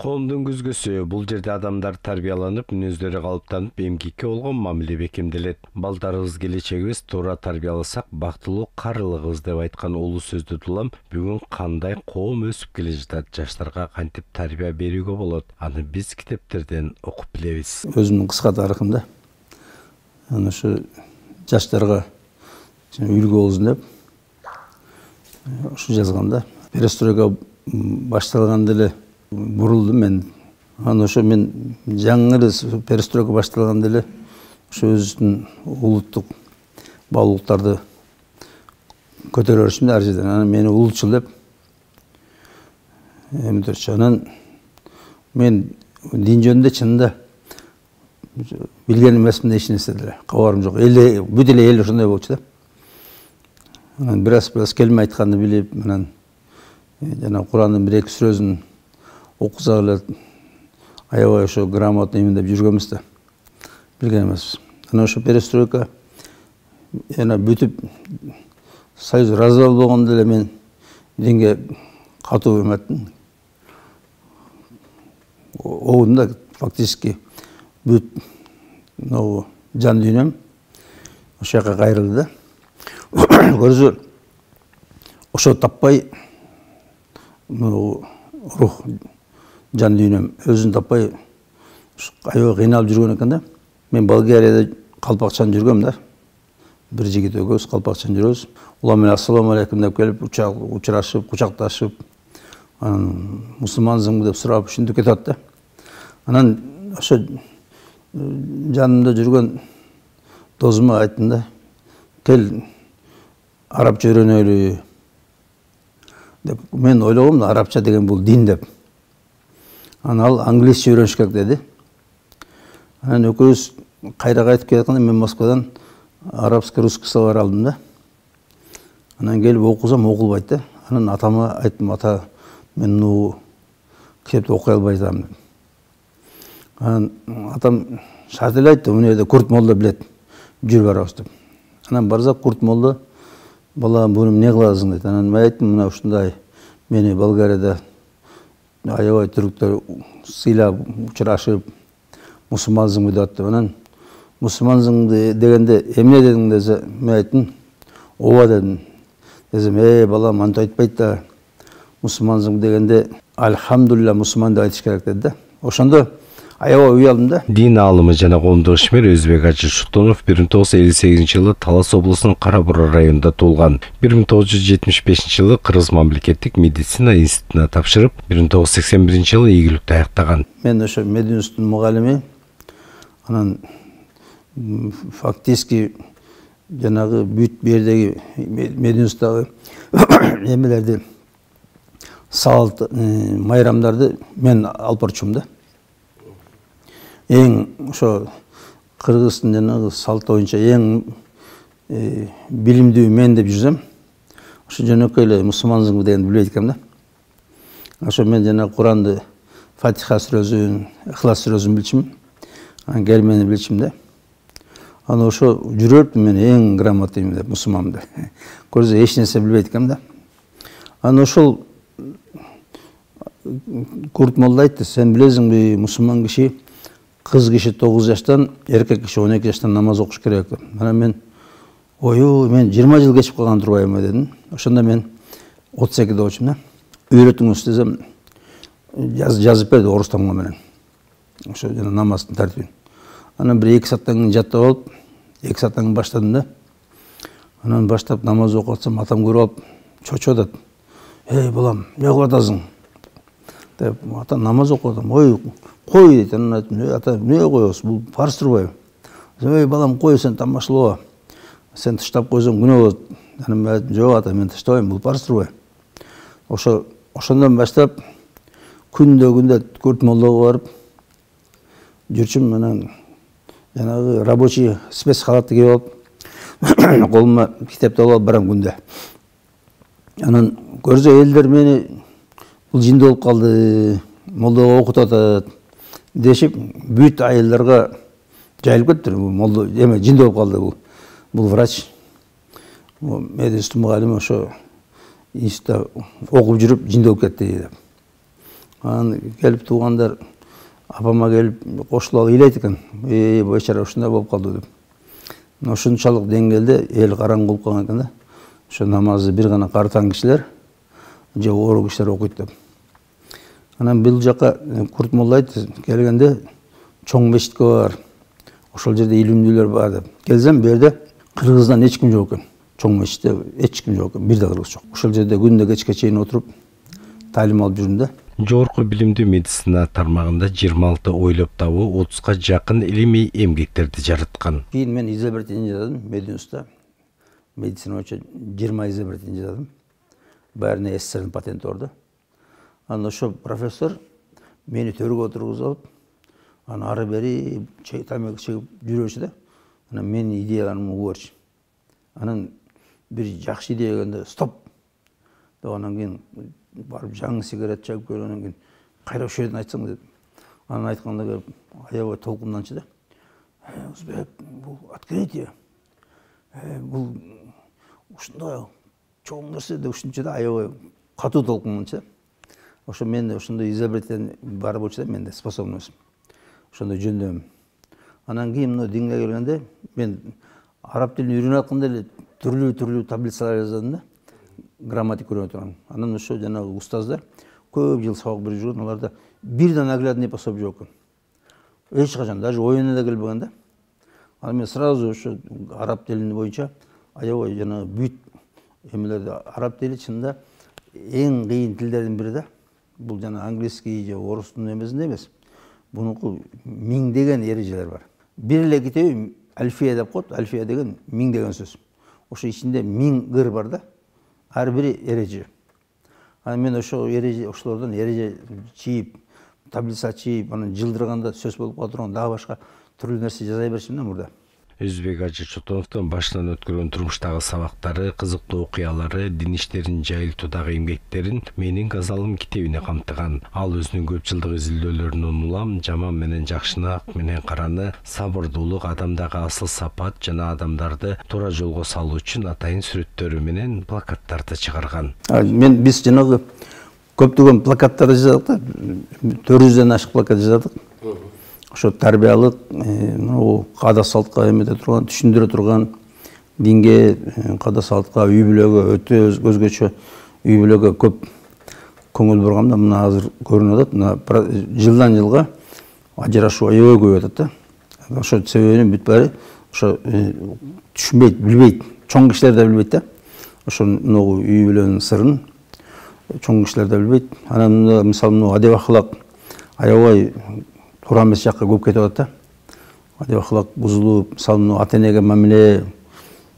Коомдун күзгүсү бул жерде адамдар тарбияланып, мүнөздөрү калыптанып, эмгекке болгон мамиле бекемделет. Балдарыбыз келечегибиз туура тарбияласак, бактылуу карылыгыбыз деп айткан улуу сөздү тулам. Бүгүн кандай коом өсүп келе жатат, жаштарга кантип тарбия берүүгө болот? Аны биз китептерден окуп билебиз. Өзүмдүн кыска тарыхымда аны ушу жаштарга үлгү болсун деп ушу жазганда, перестройка башталганда эле бурулдум мен. Аны ошо мен жаңы эле перестройка башталганда эле ошо өзүбүздүн улуттук баалуулуктарды көтөрө беришимде ар жерден. Анан мени улутчул деп эметирчи. Анан мен дин жөнүндө чынында билген эмесмин, эч нерсе деле кабарым жок. Бүт эле эл ошондой болчу да. Анан бир келме айтканды билип, анан жана Курандын бир эки сүрөсүн окусак эле аябай ошо грамотно эмендеп жүргөнбүз да. Билген эмеспиз. Анан ошо перестройка жана бүтүп союз развал болгондо эле мен динге катуу эметтим. Оундум да, фактически бүт жан дүйнөм ошол жака кайрылды да. Көрсө ошо таппай рух жан дүйнөм өзүн таппай аябай кыйналып жүргөн экен да. Мен Болгарияда калпакчан жүргөм да. Бир жигит экөөбүз калпакчан жүрөбүз. Улам менен ассаламу алейкум деп келип, учурашып, кучакташып, анан мусулмансыңбы деп сурап ушинтип кетет да. Анан ошо жанымда жүргөн досума айттым да, кел арабча үйрөнөлү деп. Мен ойлогом да, арабча деген бул дин деп. Анан ал англисче үйрөнүш керек деди. Анан экөөбүз кайра кайтып келатканда мен Москвадан арабский русский словарь алдым да. Анан келип окусам окулбайт да. Анан атама айттым, ата, мен китепти окуй албай атам деп. Анан атам шарт эле айтты, мына жерде Курт молда билет, жүр барабыз деп. Анан барсак Курт молда, балам буну эмне кыласың дейт. Анан мен айттым, мына ушундай мени Болгарияда аябай түрктөр сыйлап, учурашып, мусулмансыңбы деп атты. Анан мусулмансың дегенде эмне дедиң десе, мен айттым, ооба дедим. Десем, балам антип айтпайт да, мусулмансың дегенде альхамдулилля мусулман деп айтыш керек деди да. Ошондо аябай уялдым да. Дин аалымы жана коомдук ишмер Өзбек Ажы Шутунов 1958-жылы Талас облусунун Кара Бура районунда туулган. 1975-жылы Кыргыз мамлекеттик медицина институтуна тапшырып, 1981-жылы ийгиликтүү аяктаган. Мен ошо медицина институтунун мугалими. Анан фактически жанагы бүт бердеги медицина институттагы эмелерди, салт, майрамдарды мен алып барчумун да. Эң ошо Кыргыздын жанагы салт боюнча эң билимдүү мен деп жүрсөм, ошо жөнөкөй эле мусулмансыңбы дегенди билбейт экенмин да. Ошо мен жана Куранды Фатиха сүрөсүн, Ихлас сүрөсүн билчүмүн. Анан келмени билчүмүн да. Анан ошо жүрөптүм мен эң грамотный деп, мусулман деп. Көрсө эч нерсе билбейт экенмин да. Анан ошол Курт молда айтты, сен билесиңби, мусулман киши кыз киши 9 жаштан, эркек киши 12 жаштан намаз окуш керек деп. Анан мен мен 20 жыл кечип калган турбаймынбы дедим. Ошондо мен 32 болчумун да. Үйрөтүңүз десем, жазып берди орус тамга менен. Ошо жана намаздын тартибин. Анан бир 2 сааттан кийин жаттап алып, 2 сааттан кийин баштадым да. Анан баштап намаз окуп атсам, атам көрүп алып, чочо деп. Балам, эмне кылып атасың? Деп, ата намаз окуп атам. Кой дейт. Анан айттым, ата, эмне коебуз? Бул фарз турбайбы? Балам, кой, сен тамашалаба. Сен тыштап койсоң күнөө болот. Анан мен айттым, жок ата, мен тыштабайм, бул фарз турбайбы? Ошондон баштап күндө Курт молдого барып жүрчүм. Анан жанагы рабочий спец халатты кийип алып, колума китепти алып барам күндө. Анан көрсө элдер мени бул жинди болуп калды, молдого окутуп атат дешип, бүт айылдарга жайылып кетти. Молдо эме жинди болуп калды бул врач. Медицина мугалими ошо институтта окуп жүрүп жинди болуп кетти деп. Анан келип туугандар апама келип кошулуп ыйлайт экен. Бейчара ушундай болуп калды деп. Ошунчалык деңгээлде эл караңгы болуп калган экен да. Ошо намазды бир гана картаң кишилер же оору кишилер окуйт деп. Анан бул жака Курт молла айт келгенде чоң мешитке бар. Ошол жерде илимдүүлөр бар деп. Келсем бу жерде кыргыздан эч ким жок экен. Чоң мешитте эч ким жок экен. Бир да кыргыз жок. Ошол жерде күндө кечке чейин отуруп талим алып жүрдүм да. Жогорку билимдүү медицина тармагында 26 ойлоп табуу 30га жакын илимий эмгектерди жараткан. Кийин мен изобретение жасадым Медиунста. Медицина боюнча 20 изобретение жасадым. Баарына СССРдин патенти бар да. Анан ошо профессор мени төргө отургузуп алып, анан ары бери тамак чегип жүрөчү да. Анан менин идеяларымды угуп берчү. Анан бир жакшы идея келгенде стоп деп анан кийин барып жаңы сигарет чагып көргөндөн кийин кайра ошол жерден айтсаң деп. Анан айтканда келип аябай толкунданчы да. Узбек, бул открытие. Бул ушундай чоң нерсе деп ушунча да аябай катуу толкунданчы. Ошо менде ошондой изобретение бар болчу да, менде способность. Ошондой жөндөм. Анан кийин мына динге келгенде мен араб тилин үйрөнүп атканда эле түрлүү таблицалар жаздым да. Грамматика үйрөнүп турган. Анан ошо жанагы устаздар көп жыл сабак берип жүргөн, аларда бирден наглядный пособие жок экен. Эч качан даже оюна да келбеген да. Анан мен сразу ошо араб тилин боюнча аябай жанагы бүт эмелерди араб тили чынында эң кыйын тилдердин бири да. Бул жана английский же орустун эмесинде эмес. Бунуку миңдеген эрежелер бар. Бир эле китеби альфия деп коет. Альфия деген миң деген сөз. Ошо ичинде миң ыр бар да. Ар бири эреже. Анан мен ошо эреже, ошолордон эреже чийип, таблица чийип, анан жылдырганда сөз болуп кала турган дагы башка түрлүү нерсе жаза берчүмүн да мурда. Өзбек Ажы Чотоновдун башынан өткөргөн турмуштагы сабактары, кызыктуу окуялары, дин иштерин жайылтуудагы эмгектерин менин Газалым китебине камтыган. Ал өзүнүн көп жылдык изилдөөлөрүнөн улам, жаман менен жакшыны, ак менен караны, сабырдуулук, адамдагы асыл сапат жана адамдарды туура жолго салуу үчүн атайын сүрөттөрү менен плакаттарды чыгарган. Биз жанагы көптөгөн плакаттарды жаздык да. 400ден ашык плакат жаздык. Ошо тарбиялык, када салтка эмете турган, түшүндүрө турган, динге, када салтка, үй бүлөгө өтө өзгөчө үй бүлөгө көп көңүл бургам да. Мына азыр көрүнүп атат. Мына жылдан жылга ажырашуу аябай көбөйүп атат да. Ошо себебинин бүт баары ошо түшүнбөйт, билбейт. Чоң кишилер да билбейт да. Ошо үй бүлөнүн сырын чоң кишилер да билбейт. Анан мисалы адеп акылак аябай туура эмес жакка көп кетип атат да. Адеп акылак бузулуп, мисалы ата энеге мамиле,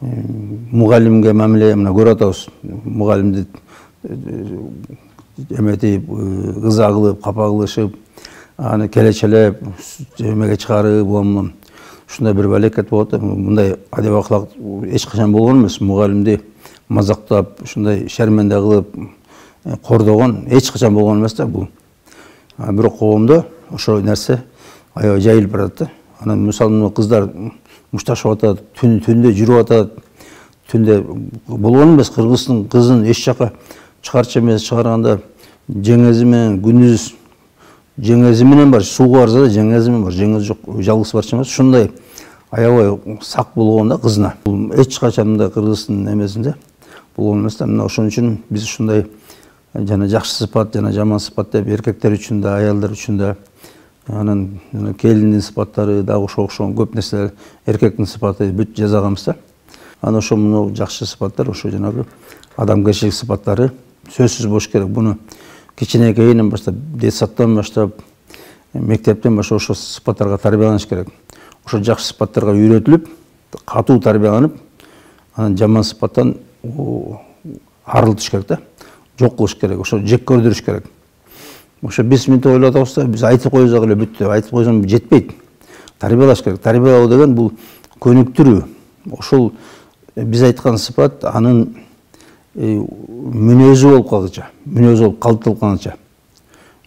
мугалимге мамиле, мына көрүп атабыз. Мугалимди эметип, ыза кылып, капа кылышып, аны келечелеп, эмеге чыгарып, ушундай бир балекет болот. Мындай адеп акылак эч качан болгон эмес. Мугалимди мазактап, ушундай шерменде кылып, кордогон эч качан болгон эмес да бул. Бирок коомдо ошо нерсе аябай жайылып барат да. Анан мисалы кыздар мушташып атат, түндө жүрүп атат. Түндө болгон эмес, кыргыздын кызын эч жака чыгарчы эмес, чыгарганда жеңези менен күндүз жеңези менен бар, сууга барса да жеңези менен бар, жеңези жок, жалгыз барчу эмес. Ушундай аябай сак болгон да кызына. Бул эч качан да кыргыздын эмесинде болгон эмес да. Мына ошон үчүн биз ушундай жана жакшы сыпат, жана жаман сыпат деп эркектер үчүн да, аялдар үчүн да, анан келиндин сыпаттары дагы окшогон көп нерселер, эркектин сыпаты бүт жазаганбыз да. Анан ошо жакшы сыпаттар, ошо жанагы адамгерчилик сыпаттары сөзсүз болуш керек. Буну кичинекейинен баштап, детсадтан баштап, мектептен баштап ошо сыпаттарга тарбияланыш керек. Ошо жакшы сыпаттарга үйрөтүлүп, катуу тарбияланып, анан жаман сыпаттан арылтыш керек да. Жок кылыш керек, ошо жек көрдүрүш керек. Ошо биз мынтип ойлоп атабыз да, биз айтып койсок эле бүттү, айтып койсоң жетпейт. Тарбиялаш керек. Тарбиялоо деген бул көнүктүрүү. Ошол биз айткан сыпат анын мүнөзү болуп калгыча, мүнөзү болуп калыпталып калганча.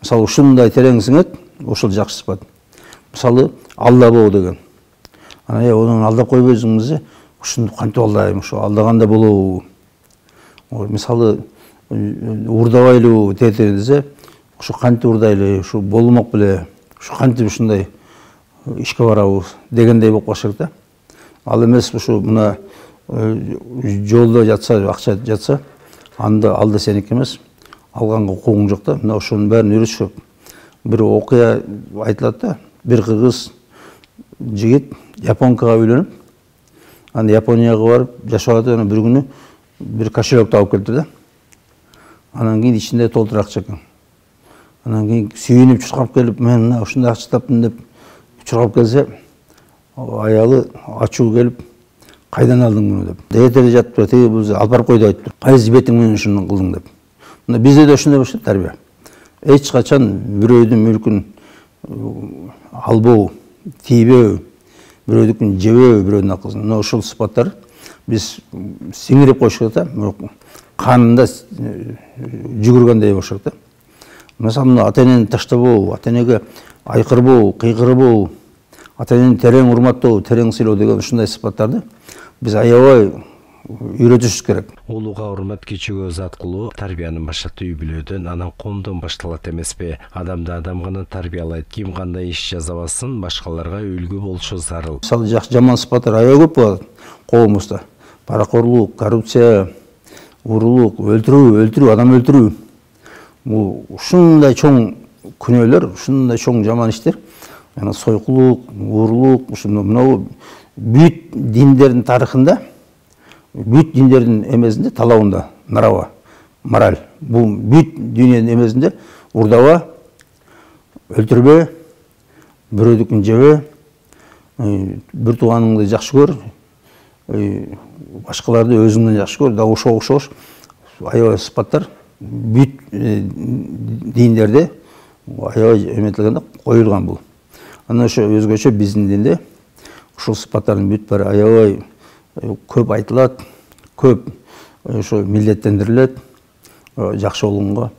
Мисалы ушундай терең сиңет, ошол жакшы сыпат. Мисалы алдабоо деген. Анан ону алдап койбойсуңуз, ушуну кантип алдайм, ошо алдаганда болобу. Мисалы уурдабайлыбы тети десе, ушу кантип урдайлы, ушу болмок беле, ушу кантип ушундай ишке барабыз дегендей болуп калыш керек да. Ал эмес ушу мына жолдо жатса, акча жатса, алда сеники эмес, алганга укугуң жок да. Мына ошонун баарын үйрөтүш керек. Бир окуя айтылат да, бир кыргыз жигит японкага үйлөнүп, аны Японияга барып жашап атып, ана бир күнү бир кошелек табып келди да. Анан кийин ичинде толтура акча экен. Анан кийин сүйүнүп чуркап келип, мен мына ушундай акча таптым деп чуркап келсе, аялы ачуу келип, кайдан алдың муну деп. Эртеле жатып, тиги бул алып барып кой деп айтып, кайсы бетиң менен ушуну кылдың деп. Мына бизде да ушундай болуш керек тарбия. Эч качан бирөөдүн мүлкүн албоо, тийбөө, бирөөдүкүн жебөө, бирөөдүн акысын. Мына ушул сыпаттар биз сиңирип коюш керек да. Канында жүгүргөндөй болуш керек да. Мисалы, ата энени таштабоо, ата энеге айкырбоо, кыйкырбоо, ата энени терең урматтоо, терең сыйлоо деген ушундай сыпаттарды биз аябай үйрөтүшүбүз керек. Улууга урмат кичүүгө зат кылуу тарбиянын башаты үй бүлөдөн, анан коомдон башталат эмеспи? Адамды адам гана тарбиялайт. Ким кандай иш жаза алсын, башкаларга үлгү болушу зарыл. Мисалы, жаман сыпаттар аябай көп болот коомубузда. Паракорлук, коррупция, урулук, өлтүрүү, адам өлтүрүү. Бул ушундай чоң күнөөлөр, ушундай чоң жаман иштер. Жана сойкулук, урулук, мына бүт диндердин тарыхында, бүт диндердин эмесинде, талабында нарава, мораль. Бул бүт дүйнөнүн эмесинде урдаба, өлтүрбө, бирөөдүкүн жебе, бир тууганыңды жакшы көр, башкаларды өзүңдөн жакшы көр. Да ошого окшош аябай сыпаттар бүт диндерде аябай эметилген да, коюлган бул. Анан ошо өзгөчө биздин динде ушул сыпаттардын бүт баары аябай көп айтылат, көп ошо милдеттендирилет жакшы болгонго.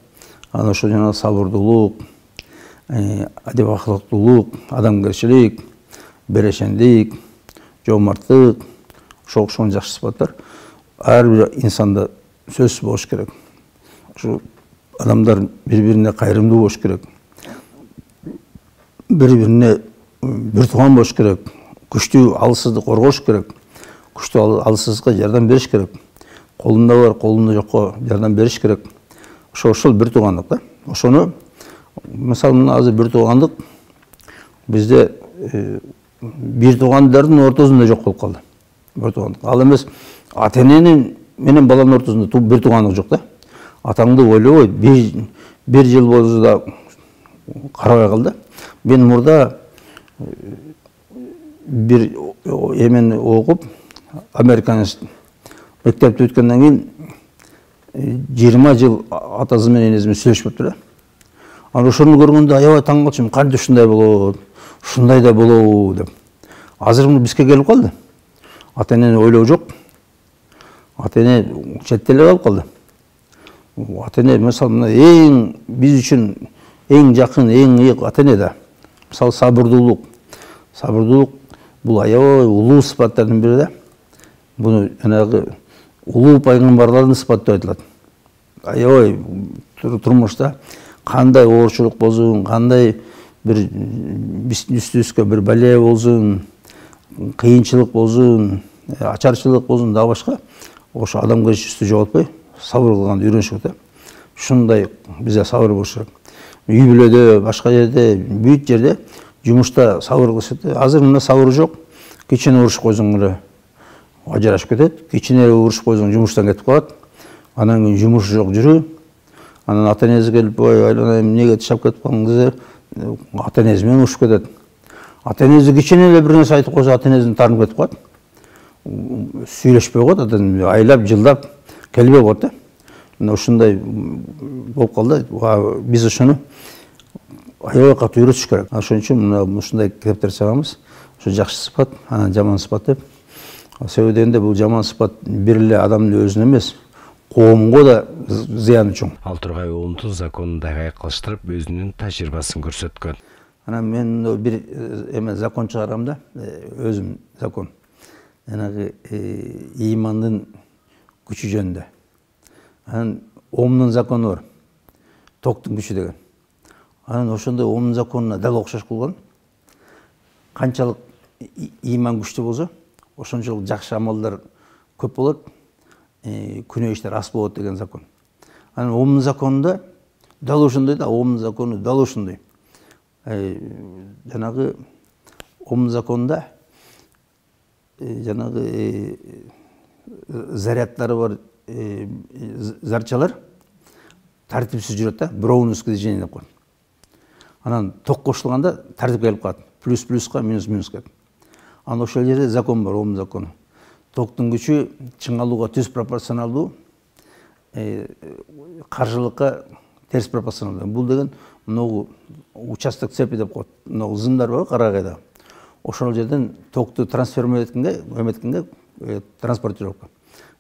Анан ошо жана сабырдуулук, адеп акылыктуулук, адамгерчилик, берешендик, жоомарттык, ошо окшогон жакшы сыпаттар ар бир инсанда сөзсүз болуш керек. Ушу адамдар бири-бирине кайрымдуу болуш керек. Бири-бирине бир тууган болуш керек. Күчтүү алсызды коргош керек. Күчтүү алсызга жардам бериш керек. Колунда бар, колунда жокко жардам бериш керек. Ошол бир туугандык да. Ошону мисалы азыр бир туугандык бизде бир туугандардын ортосунда жок болуп калды. Бир туугандык. Ал эмес ата эненин менен баланын ортосунда бир туугандык жок да. Атаңды ойлобой, бир жыл болсо да карабай кал да. Мен мурда бир эмени окуп, американец мектепти өткөндөн кийин 20 жыл атасы менен энеси менен сүйлөшпөптүр да. Анан ошону көргөндө аябай таң калчумун. Кантип ушундай болот, ушундай да болобу деп. Азыр мына бизге келип калды. Ата энени ойлоо жок. Ата эне четте эле калып калды. Ата эне мисалы мына эң биз үчүн эң жакын, эң ыйык ата эне да. Мисалы сабырдуулук. Сабырдуулук бул аябай улуу сыпаттардын бири да. Буну жанагы улуу пайгамбарлардын сыпаты деп айтылат. Аябай турмушта кандай оорчулук болсун, кандай бир үстүбүзгө бир бале болсун, кыйынчылык болсун, ачарчылык болсун, дагы башка, ошо адамгерчиликти жоготпой сабыр кылганды үйрөнүш керек да. Ушундай бизде сабыр болуш керек. Үй бүлөдө, башка жерде, бүт жерде жумушта сабыр кылышат. Азыр мына сабыр жок. Кичине урушуп койсоң эле ажырашып кетет. Кичине урушуп койсоң жумуштан кетип калат. Анан кийин жумуш жок жүрүү. Анан ата энеси келип, ой, айланайм, эмнеге тышап кетип калдыңыз деп, ата энеси менен урушуп кетет. Ата энеси кичине эле бир нерсе айтып койсо, ата энесин таарынып кетип калат. Сүйлөшпөй коет, ата энеси айлап, жылдап келбей коет да. Мына ушундай болуп калды. Биз ошону аябай катуу үйрөтүш керек. Ошон үчүн мына ушундай китептер чыгабыз. Ошо жакшы сыпат, анан жаман сыпат деп. Себеби дегенде бул жаман сыпат бир эле адамдын өзүнө эмес, коомго да зыяны чоң. Ал Тургай уулунун законун дагы айкалыштырып, өзүнүн тажрыйбасын көрсөткөн. Анан мен бир закон чыгарам да, өзүм закон. Жанагы ыймандын күчү жөнүндө. Анан Омдун закону бар. Токтун күчү деген. Анан ошондой Омдун законуна дал окшош кылган. Канчалык ыйман күчтүү болсо, ошончолук жакшы амалдар көп болот, күнөө иштер аз болот деген закон. Анан Омдун законунда дал ошондой да, Омдун закону дал ошондой. Жанагы Омдун законунда жанагы заряддары бар зарчалар тартипсиз жүрөт да, броуновский движение деп коет. Анан ток кошулганда тартипке келип калат. Плюс плюска, минус минуска. Анан ошол жерде закон бар, Омдун закону. Токтун күчү чыңалууга түз пропорционалдуу, каржылыкка терс пропорционалдуу. Бул деген могу участок цепи деп коет. Могу зымдар бар карагайда. Ошол жерден токту трансформер эметкенге транспортировка.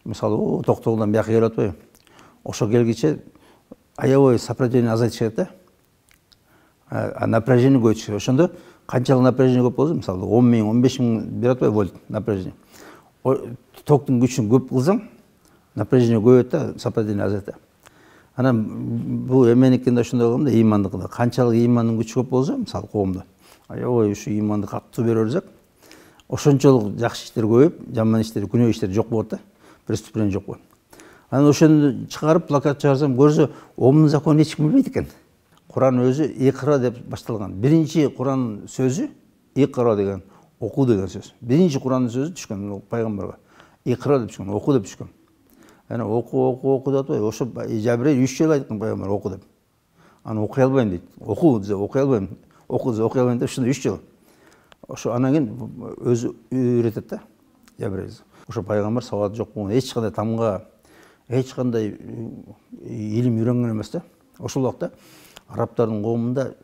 Мисалы, токтогудан бияка келип атпайбы? Ошо келгиче аябай сопротивление азайтыш керек да. Напряжение көбөйтүш керек. Ошондо канчалык напряжение көп болсо, мисалы 10 000, 15 000 берет атпайбы вольт напряжение. Токтун күчүн көп кылсаң, напряжение көбөйөт да, сопротивление азайтат. Анан бул эменикинде ошондой кылганда ыймандыкында канчалык ыймандын күчү көп болсо, мисалы коомдо аябай ушу ыйманды катуу бере берсек, ошончолук жакшы иштер көбөйүп, жаман иштер, күнөө иштер жок болот да, преступление жок болот. Анан ошону чыгарып плакат чыгарсам көрсө, Омдун законун эч ким билбейт экен. Куран өзү икра деп башталган. Биринчи Куран сөзү икра деген, окуу деген сөз. Биринчи Курандын сөзү түшкөн пайгамбарга. Икра деп түшкөн, окуу деп түшкөн. Анан окуу деп атпайбы? Ошо Жабирейил 3 жолу айткан пайгамбар окуу деп. Анан окуй албайм дейт. Окуу десе окуй албайм. Окуу десе окуй албайм деп ушундай 3 жолу. Ошо анан кийин өзү үйрөтөт да Жабирейил. Ошо пайгамбар сабаты жок болгон, эч кандай тамга, эч кандай илим үйрөнгөн эмес да. Ошол убакта арабтардын коомунда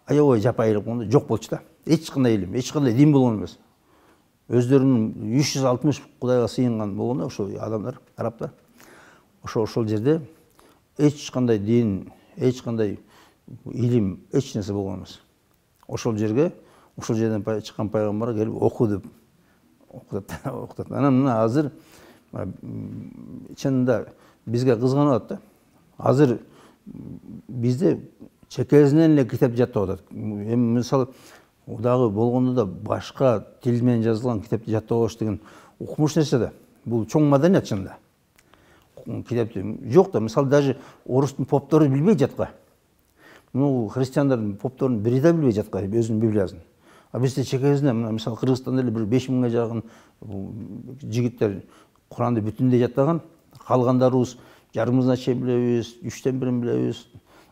аябай жапайылык болгондо жок болчу да. Эч кандай илим, эч кандай дин болгон эмес. Өздөрүнүн 360 кудайга сыйынган болгондо ошо адамдар, арабтар. Ошол жерде эч кандай дин, эч кандай илим, эч нерсе болгон эмес. Ошол жерден чыккан пайгамбар келип окуу деп окутат. Анан мына азыр чынында бизге кызганып атат да. Азыр бизде чекесинен эле китеп жаттап атат. Эми мисалы дагы болгондо да башка тил менен жазылган китепти жаттап алыш деген укмуш нерсе да. Бул чоң маданият чынында. Китепти жок да, мисалы даже орустун поптору билбей жатка. Христиандардын попторунун бири да билбей жатка өзүнүн библиясын. А бизде чекесинен мисалы Кыргызстанда эле бир 5 000га жакын жигиттер Куранды бүтүндөй жаттаган, калгандарыбыз жарымына чейин билебиз, 3тен 1 билебиз.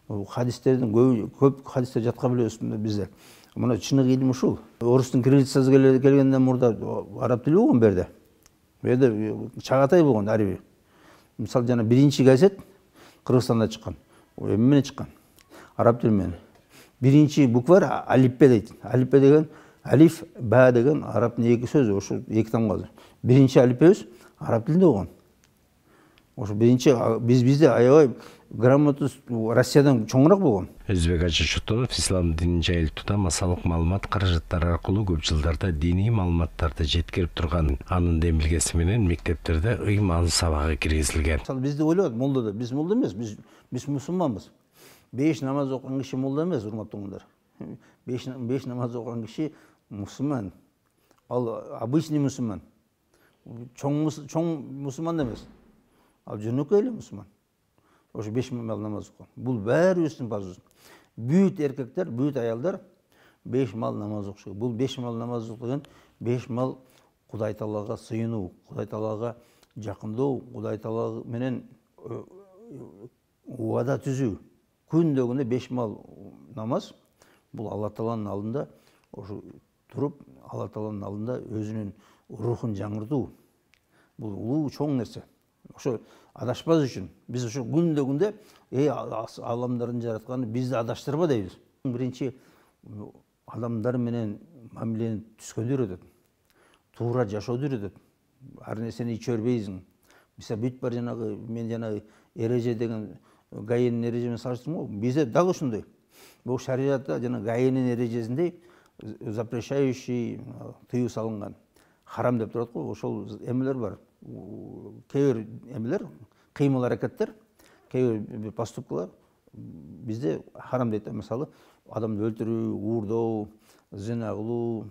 Хадистердин көп хадистер жатка билебиз бизде. Мына чыныгы илим ушул. Орустун кириллицасы келгенден мурда араб тили болгон берде. Берде чагатай болгон ариби. Мисалы жана биринчи газет Кыргызстанда чыккан. Эми менен чыккан. Араб тили менен. Биринчи буква алифбе дейт. Алифбе деген алиф, ба деген арабтын эки сөзү, ошо эки тамга. Биринчи алифбебиз араб тилинде болгон. Ошо биринчи бизде аябай грамотасы Россиядан чоңураак болгон. Өзбек Ажы Шотонов ислам динин жайылтууда массалык маалымат каражаттары аркылуу көп жылдарда диний маалыматтарды жеткирип турган. Анын демилгеси менен мектептерде ыйым ан сабагы киргизилген. Мисалы бизде ойлойт молдода, биз молдо эмес, биз мусулманбыз. 5 намаз окуган киши молдо эмес, урматтууңдар. 5 намаз окуган киши мусулман. Ал обычный мусулман. Чоң мусулман эмес. Ал жөнөкөй эле мусулман. Ошо 5 мал намаз окуган. Бул баарыбыздын парзыбыз. Бүт эркектер, бүт аялдар 5 мал намаз окушу. Бул 5 мал намаз окуган 5 мал Кудай Таалага сыйынуу, Кудай Таалага жакындоо, Кудай Таала менен убада түзүү. Күндөгүнө 5 мал намаз. Бул Алла Тааланын алдында ошо туруп, Алла Тааланын алдында өзүнүн рухун жаңыртуу. Бул улуу чоң нерсе. Ошо адашпас үчүн биз ошо күндөгүндө аламдардын жаратканы бизди адаштырба дейбиз. Биринчи адамдар менен мамилени түзгөндү үйрөтөт. Туура жашооду үйрөтөт. Ар нерсени иче бербейсиң. Мисалы бүт бар жанагы мен жанагы эреже деген гаенин эреже менен салыштырдым го. Бизде дал ошондой. Бул шариатта жана гаенин эрежесинде запрещающий тыюу салынган. Харам деп турат го. Ошол эмелер бар. Кээ бир эмелер, кыймыл аракеттер, кээ бир поступкалар Bizde харам дейді, мысалы адамды өлтіру, уырдау, зина қылу,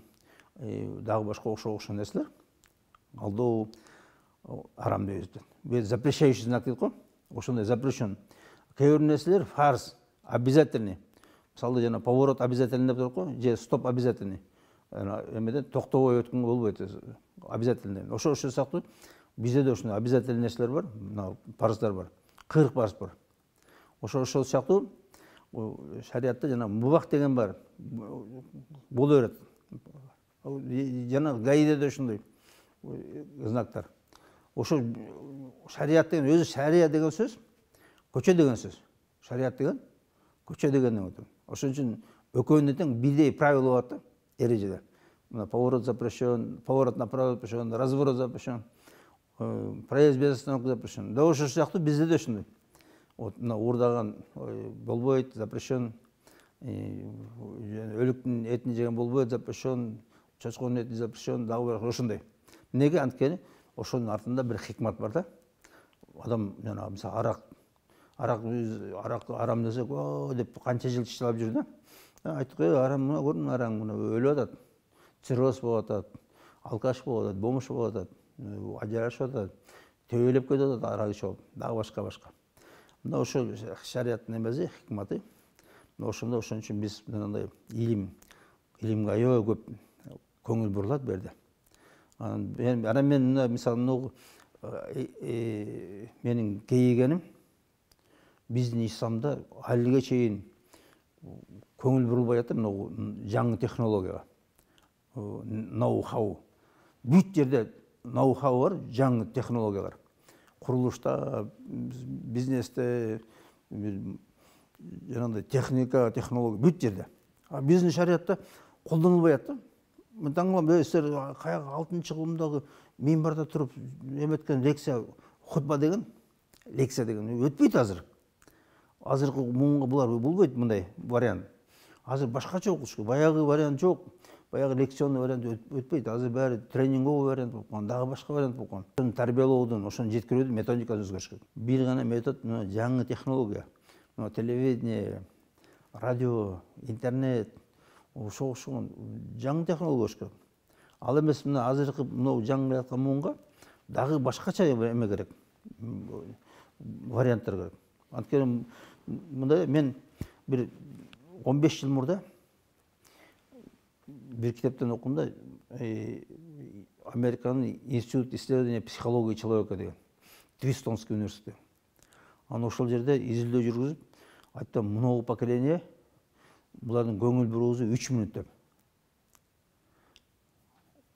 дағы башқа оқшау нәрселер, алдау харам дейді. Біз запрещающий знак дейді ғой, ошондай запрещен. Кейбір нәрселер фарз, обязательный. Мысалы жаңа поворот обязательный деп тұр ғой, же стоп обязательный. Эмеден тоқтауға өткенге болбойт, обязательный. Ошо сияқты бізде де ошондай обязательный нәрселер бар, мына парыздар бар, 40 парыз бар. Ошо сияқты шариатта жана мубах деген бар, боло берет. Жана гаиде де ошондой знактар. Ошо шариат деген өзү шария деген сөз, көчө деген сөз. Шариат деген көчө дегенден өтөт. Ошон үчүн экөөнүн тең бирдей правила бар да, эрежеде. Мына поворот запрещен, поворот направо запрещен, разворот запрещен, проезд без остановки запрещен. Да ошо сыяктуу бизде да ошондой. Вот мына уурдаган болбойт, запрещен, өлүктүн этин жеген болбойт, запрещен, чочконун этин запрещен, дагы ошондой. Неге? Анткени ошонун артында бир хикмат бар да. Адам жана мисалы арак арам десек, деп канча жыл иштелип жүр да. Айттык, арам мына көрүн, арам мына өлүп атат. Цирроз болуп атат, алкаш болуп атат, бомж болуп атат, ажырашып атат, төбөлөп кетип атат арак ичип, дагы башка. Мына ошо шариаттын эмеси, хикматы. Ошондо ошон үчүн биз мындай илимге аябай көп көңүл бурулат бу жерде. Анан мен мисалы менин кейигеним биздин исламда алиге чейин көңүл бурулбай атат жаңы технологияга. Ноу-хау. Бүт жерде ноу-хау бар, жаңы технологиялар. Курулушта, бизнесте, жанагындай техника, технология бүт жерде. Биздин шариатта колдонулбай атты. Мен таңкалам, силер каяка 6-чы кылымдагы минбарда туруп эметкен лекция, хутба деген, лекция деген өтпөйт азыр. Азыркы муунга булар болбойт мындай вариант. Азыр башкача окуш керек. Баягы вариант жок. Баягы лекционный вариант өтпөйт. Азыр баары тренинговый вариант болуп калган, дагы башка вариант болуп калган. Ошону тарбиялоодун, ошону жеткирүүдүн методикасы өзгөрүш керек. Бир гана метод, жаңы технология. Телевидение, радио, интернет, ошого жаңы технология болуш керек. Ал эмес мына азыркы мынау жаңы аткан муунга дагы башкача эме керек. Варианттар керек. Анткени мындай мен бир 15 жыл мурда bir kitaptan okumda Amerikanın Институт исследования психологии человека деген, Твистонский университеті. Аны ошол жерде изилдөө жүргүзүп, айттым, мынау поколение булардын көңүл буруусу 3 мүнөт деп.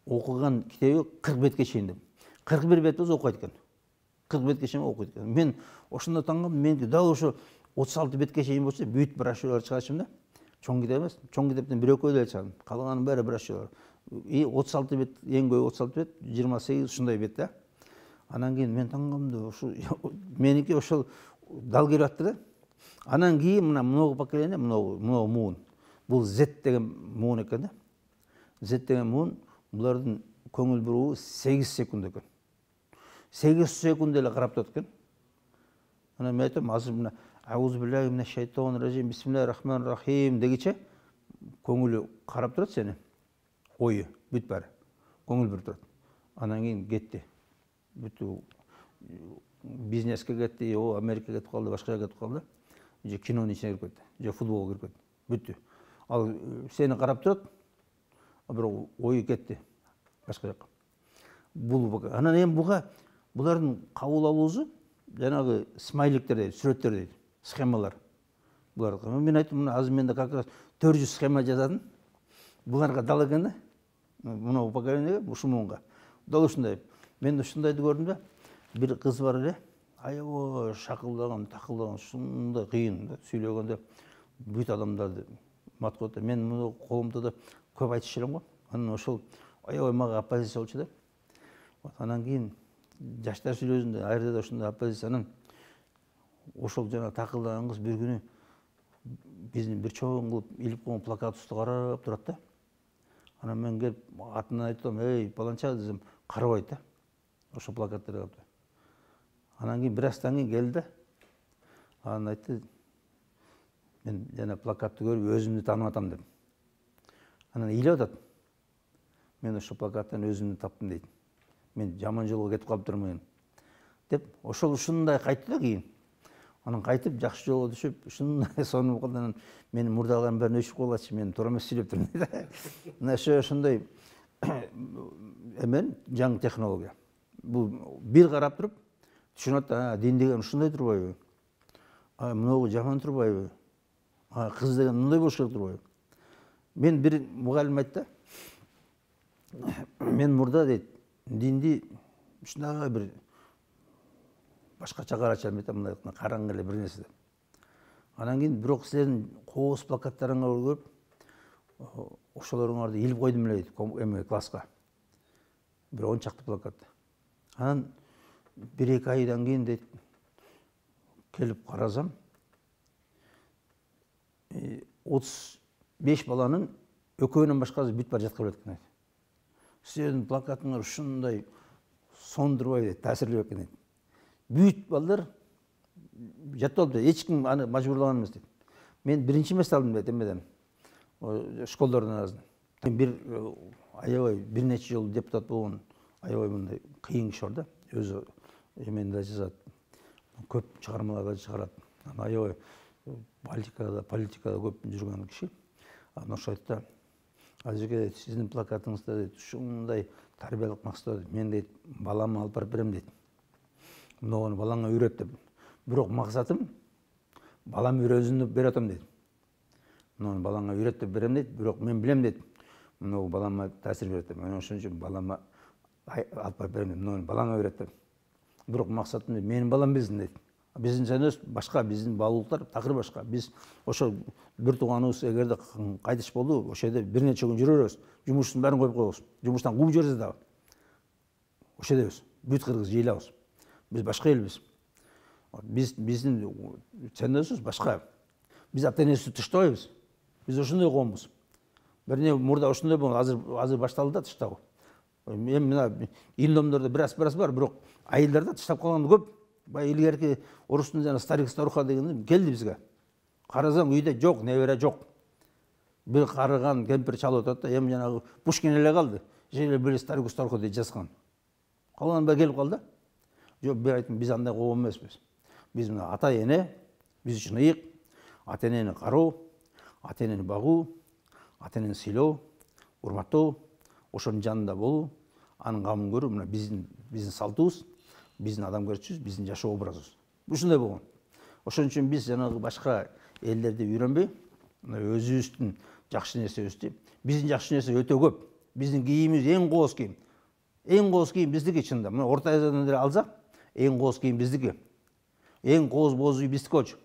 Окуган китеби 40 бетке чейин деп. 41 бет болсо окуйт экен. 40 бетке чейин окуйт экен. Мен ошондо таңкалдым, меники дал ошо 36 бетке чейин болсо бүт брошюралар чыгарчым да. Чоң китеп эмес, чоң китептен бир экөө эле чыгардым. Калганын баары брошюралар. 36 бет, эң көп 36 бет, 28 ушундай бет да. Анан кийин мен таңкалдым, ошо меники ошол дал келип атты да. Анан кийин мына поколение, мына муун. Бул Z деген муун экен да. Z деген муун, булардын көңүл буруу 8 секунд экен. 8 секунд эле карап турат экен. Анан мен айтам, азыр мына Аузу билляхи минаш шайтанир ражим, бисмиллахир рахманир рахим дегиче көңүлү карап турат сени. Ою бүт баары. Көңүл буруп турат. Анан кийин кетти. Бүтү бизнеске кетти, Америкага кетип калды, башка жерге кетип калды. Же кинонун ичине кирип кетти, же футболго кирип кетти. Бүттү. Ал сени карап турат, бирок ою кетти башка жака. Анан эми булардын кабыл алуусу жанагы смайликтер дейт, сүрөттөр дейт, схемалар. Булар. Мен айттым, азыр менде как раз 400 схема жазатын. Буларга дал экен да. Мына поколениеге, ушул муунга. Дал ушундай. Мен ушундайды көрдүм да. Бир кыз бар эле, аябай шакылдаган, такылдаган, ушундай кыйын да сүйлөгөндө бүт адамдарды маткоотто. Мен муну колумда да көп айтыш элем го. Анан ошол аябай мага оппозиция болчу да. Анан кийин жаштар сүйлөсүндө айрда да ушундай оппозициянын ошол жана такылдаган кыз бир күнү биздин бир чоң кылып илип койгон плакатыбызды карап турат да. Анан мен келип атынан айттым, эй, баланча десем, карабайт да. Ошол плакатты карап. Анан кийин бир аздан кийин келди да. Анан айтты, мен жана плакатты көрүп өзүмдү таанып атам деп. Анан ыйлап атат. Мен ошол плакаттан өзүмдү таптым дейт. Мен жаман жолго кетип калыптырмын деп, ошол ушундай кайтты да кийин. Анан кайтып жакшы жолго түшүп, ушундай сонун кылдан менин мурдагыларым баарын өчүп калачы, мен туура эмес сүйлөп турмун дейт. Мына ошондой эмен жаңы технология. Бул бир карап туруп түшүнөт да, дин деген ушундай турбайбы? Мынау жаман турбайбы? Кыз деген мындай болуш керек турбайбы? Мен бир мугалим айтты. Мен мурда дейт, динди ушундай бир башкача карачу эметем, мындай караңгы эле бир нерсе деп. Анан кийин бирок силердин кооз плакаттарыңарды көрүп, ошолоруңарды илип койдум эле дейт, эме класска. Бир 10 чакты плакат. Анан 1-2 айдан кийин дейт, келип карасам, 35 баланын экөөнөн башкасы бүт бара жаткырып экен дейт. Силердин плакатыңар ушундай сондурбай дейт, таасирлүү экен дейт. Бүт балдар жатып алып дейт, эч ким аны мажбурлаган эмес дейт. Мен биринчи эмес алдым дейт, эмеден, школдордун арасынан. Бир аябай бир нече жолу депутат болгон аябай мындай кыйын киши бар да, өзү эмени да жазат, көп чыгармалар да чыгарат. Аябай политикада көп жүргөн киши. Анан ошо айтты, азыркы сиздин плакатыңызда дейт, ушундай тарбиялык максат, мен дейт, баламы алып барып берем дейт. Мынуну балаңа үйрөт деп. Бирок максатым балам үйрөнсүн деп берип атам дейт. Мынуну балаңа үйрөт деп берем дейт, бирок мен билем дейт. Мынау балама таасир берет деп. Мен ошон үчүн балама алып барып берем дейт. Мынуну балаңа үйрөт деп. Бирок максатым менин балам билсин дейт. Биздин жаныбыз башка, биздин баалуулуктар такыр башка. Биз ошо бир тууганыбыз эгерде кайтыш болду, ошол жерде бир нече күн жүрө беребиз. Жумуштун баарын коюп коебуз. Жумуштан кууп жиберсе дагы. Ошол жердебиз. Бүт кыргыз жыйылабыз. Биз башка элбиз. Биздин чындыгыбыз башка. Биз ата-энебизди тыштабайбыз. Биз ошондой коомбуз. Бир мурда ошондой болгон, азыр башталды да тыштабы. Эми мына ил-номдордо бир аз бар, бирок айылдарда тыштап калган көп. Бай илгерки орустун жана старик старуха деген келди бизге. Карасаң үйдө жок, небере жок. Бир карыган кемпир чалып атат да, эми жанагы Пушкин эле калды. Жейле бир старик старуха деп жазган. Калган бир келип калды. Жок, бир айттым, биз андай коом эмеспиз. Биз мына ата-эне, биз үчүн ыйык, ата-энени кароо, ата-энени багуу, ата-энени сыйлоо, урматтоо, ошонун жанында болуу, анын камын көрүү, мына биздин салтыбыз, биздин адамгерчилигибиз, биздин жашоо образыбыз. Ушундай болгон. Ошон үчүн биз жанагы башка элдерди үйрөнбөй, мына өзүбүздүн жакшы нерсебизди, биздин жакшы нерсе өтө көп. Биздин кийимибиз эң кооз кийим. Эң кооз кийим биздики чында. Мына Орто Азиядан деле алсак, эң кооз кийим биздики. Эң кооз боз үй биздики болчу.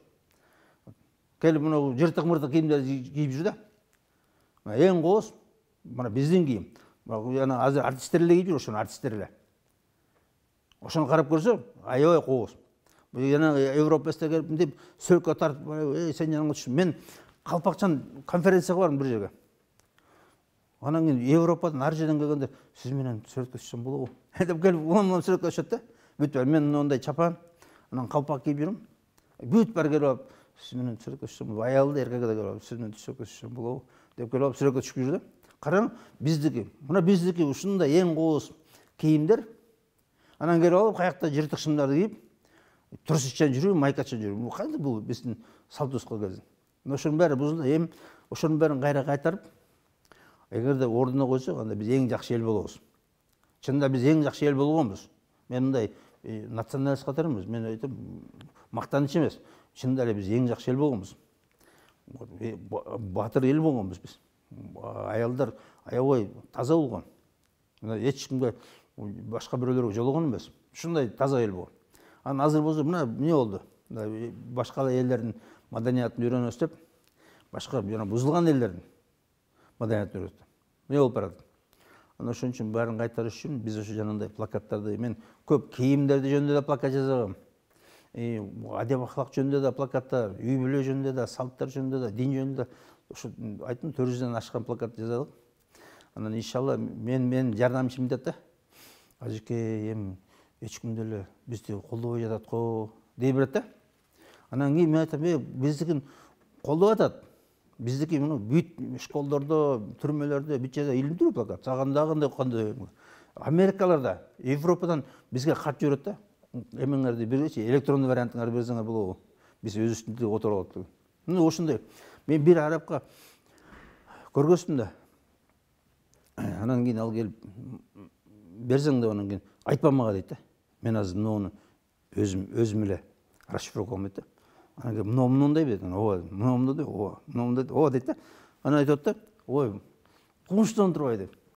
Келип мына жыртык-мыртык кийимдерди кийип жүр да. Эң кооз мына биздин кийим. Жана азыр артисттер эле кийип жүр, ошону артисттер эле. Ошону карап көрсө, аябай кооз. Жана Европаста келип мынтип сөлкө тартып, сен жаныңа түш. Мен калпакчан конференцияга бардым бир жерге. Анан кийин Европадан ар жерден келгендер, сиз менен сүрөткө түшсөм болобу? Деп келип, онун сүрөткө түшөт да. Бүт мен ондай чапан, анан калпак кийип жүрүм. Бүт баары келип алып, сиз менен сүрөткө түшсөм болобу? Аялы да эркеги да келип алып, сиз менен сүрөткө түшсөм болобу? Деп келип алып сүрөткө түшүп жүрдү. Караң, биздики. Мына биздики ушундай эң кооз кийимдер. Анан келип алып, каякта жыртык шымдарды кийип, трусичен жүрүү, майкачен жүрүү. Бул кандай бул биздин салтыбызга келген. Ошонун баары бузулду. Эми ошонун баарын кайра кайтарып, эгерде ордуна койсок, анда биз эң жакшы эл болобуз. Чынында биз эң жакшы эл болгонбуз. Мен мындай националист катары эмес, мен айтам, мактаныч эмес. Чынында эле биз эң жакшы эл болгонбуз. Батыр эл болгонбуз биз. Аялдар аябай таза болгон. Эч кимге башка бирөөлөргө жологон эмес. Ушундай таза эл болгон. Анан азыр болсо мына эмне болду? Башка элдердин маданиятын үйрөнөбүз деп, башка жана бузулган элдердин маданиятын үйрөтөт. Эмне болуп барат? Анан ошон үчүн баарын кайтарыш үчүн биз ошо жанагындай плакаттарды, мен көп кийимдерди жөнүндө да плакат жазабам. Адеп акылак жөнүндө да плакаттар, үй бүлө жөнүндө да, салттар жөнүндө да, дин жөнүндө да ошо айттым 400ден ашкан плакат жаздык. Анан иншалла мен жардамчым дейт да. Ажеке, эми эч ким деле бизди колдобой жатат го дей берет да. Анан кийин мен айтам, биздикин колдоп атат. Биздики муну бүт школдордо, түрмөлөрдө, бүт жерде илимдүү плакат. Сагындагындай кандай. Америкаларда, Европадан бизге кат жүрөт да. Эмеңерди бергечи, электрондуу вариантыңарды берсеңер болобу? Биз өз үстүндө отуруп алып. Мына ошондой. Мен бир арабка көргөздүм да. Анан кийин ал келип берсең да анан кийин айтпа мага дейт да. Мен азыр муну өзүм эле расшифровка кылмайт да. Анан кийин мындай дейт. Ооба, мындай, ооба, мындай, ооба дейт да. Анан айтат да, ой, кумуштан турбай деп.